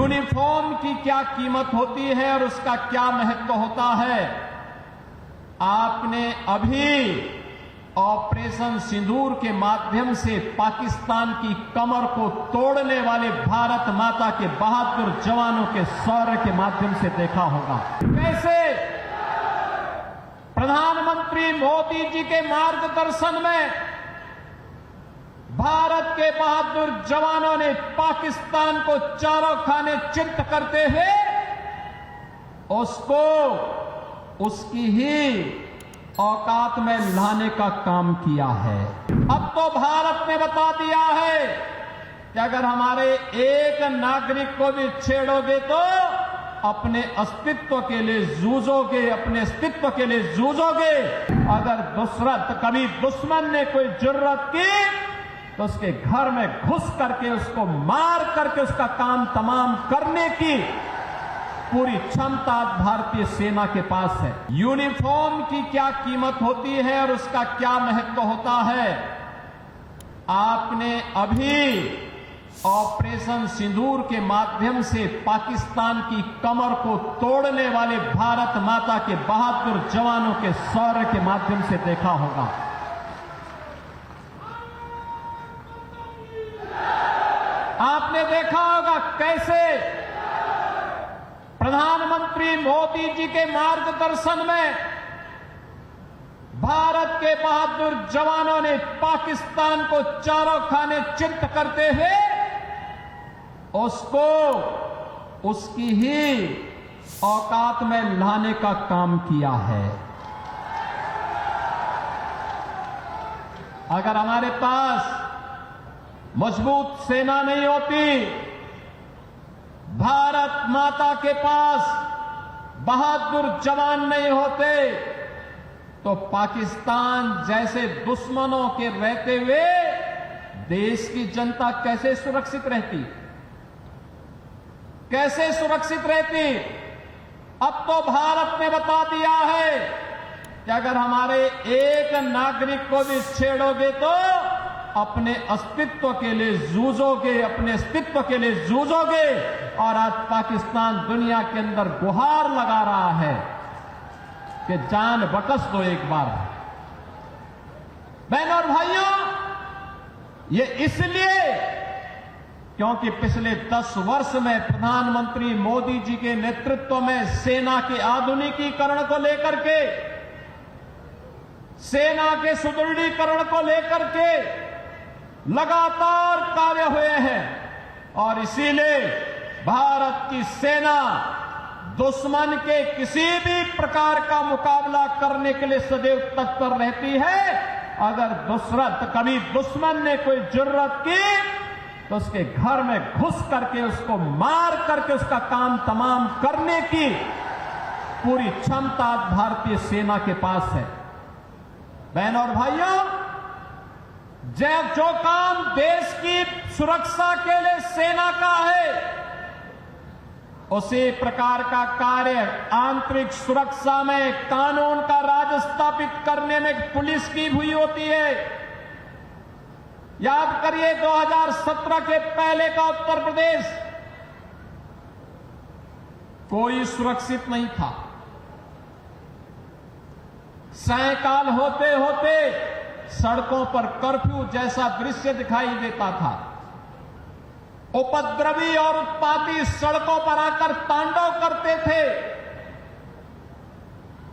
Uniform की क्या कीमत होती है और उसका क्या महत्व होता है। आपने अभी ऑपरेशन सिंदूर के माध्यम से पाकिस्तान की कमर को तोड़ने वाले भारत माता के बहादुर जवानों के शौर्य के माध्यम से देखा होगा। कैसे प्रधानमंत्री मोदी जी के मार्गदर्शन में भारत के बहादुर जवानों ने पाकिस्तान को चारों खाने चित्त करते हुए उसको उसकी ही औकात में लाने का काम किया है। अब तो भारत ने बता दिया है कि अगर हमारे एक नागरिक को भी छेड़ोगे तो अपने अस्तित्व के लिए जूझोगे, अपने अस्तित्व के लिए जूझोगे। अगर कभी दुश्मन ने कोई जुर्रत की तो उसके घर में घुस करके उसको मार करके उसका काम तमाम करने की पूरी क्षमता भारतीय सेना के पास है। यूनिफॉर्म की क्या कीमत होती है और उसका क्या महत्व होता है। आपने अभी ऑपरेशन सिंदूर के माध्यम से पाकिस्तान की कमर को तोड़ने वाले भारत माता के बहादुर जवानों के शौर्य के माध्यम से देखा होगा। आपने देखा होगा कैसे प्रधानमंत्री मोदी जी के मार्गदर्शन में भारत के बहादुर जवानों ने पाकिस्तान को चारों खाने चित्त करते हुए उसको उसकी ही औकात में लाने का काम किया है। अगर हमारे पास मजबूत सेना नहीं होती, भारत माता के पास बहादुर जवान नहीं होते, तो पाकिस्तान जैसे दुश्मनों के रहते हुए देश की जनता कैसे सुरक्षित रहती, कैसे सुरक्षित रहती। अब तो भारत ने बता दिया है कि अगर हमारे एक नागरिक को भी छेड़ोगे तो अपने अस्तित्व के लिए जूझोगे, अपने अस्तित्व के लिए जूझोगे। और आज पाकिस्तान दुनिया के अंदर गुहार लगा रहा है कि जान बकस दो एक बार। बहनों और भाइयों, ये इसलिए क्योंकि पिछले 10 वर्ष में प्रधानमंत्री मोदी जी के नेतृत्व में सेना के आधुनिकीकरण को लेकर के, सेना के सुदृढ़ीकरण को लेकर के लगातार कार्य हुए हैं। और इसीलिए भारत की सेना दुश्मन के किसी भी प्रकार का मुकाबला करने के लिए सदैव तत्पर रहती है। अगर कभी दुश्मन ने कोई जुर्रत की तो उसके घर में घुस करके उसको मार करके उसका काम तमाम करने की पूरी क्षमता भारतीय सेना के पास है। बहनों और भाइयों, जो काम देश की सुरक्षा के लिए सेना का है, उसी प्रकार का कार्य आंतरिक सुरक्षा में कानून का राज स्थापित करने में पुलिस की हुई होती है। याद करिए 2017 के पहले का उत्तर प्रदेश कोई सुरक्षित नहीं था। सायंकाल होते होते सड़कों पर कर्फ्यू जैसा दृश्य दिखाई देता था। उपद्रवी और उत्पाती सड़कों पर आकर तांडव करते थे।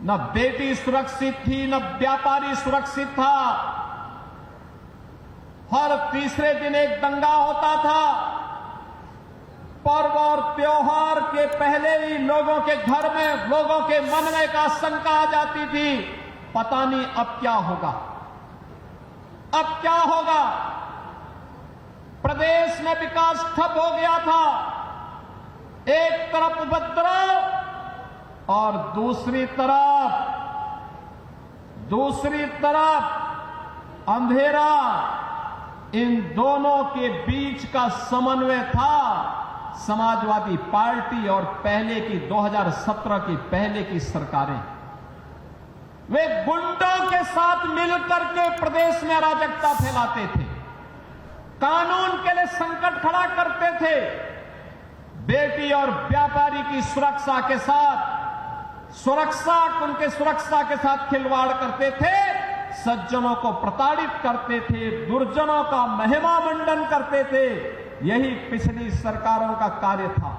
न बेटी सुरक्षित थी, न व्यापारी सुरक्षित था। हर तीसरे दिन एक दंगा होता था। पर्व और त्योहार के पहले ही लोगों के घर में, लोगों के मन में एक आशंका आ जाती थी, पता नहीं अब क्या होगा, अब क्या होगा। प्रदेश में विकास ठप हो गया था। एक तरफ उपद्रव और दूसरी तरफ अंधेरा। इन दोनों के बीच का समन्वय था समाजवादी पार्टी और पहले की 2017 की पहले की सरकारें। वे गुंडों के साथ मिलकर के प्रदेश में अराजकता फैलाते थे, कानून के लिए संकट खड़ा करते थे, बेटी और व्यापारी की सुरक्षा के साथ उनके सुरक्षा के साथ खिलवाड़ करते थे, सज्जनों को प्रताड़ित करते थे, दुर्जनों का महिमा मंडन करते थे। यही पिछली सरकारों का कार्य था।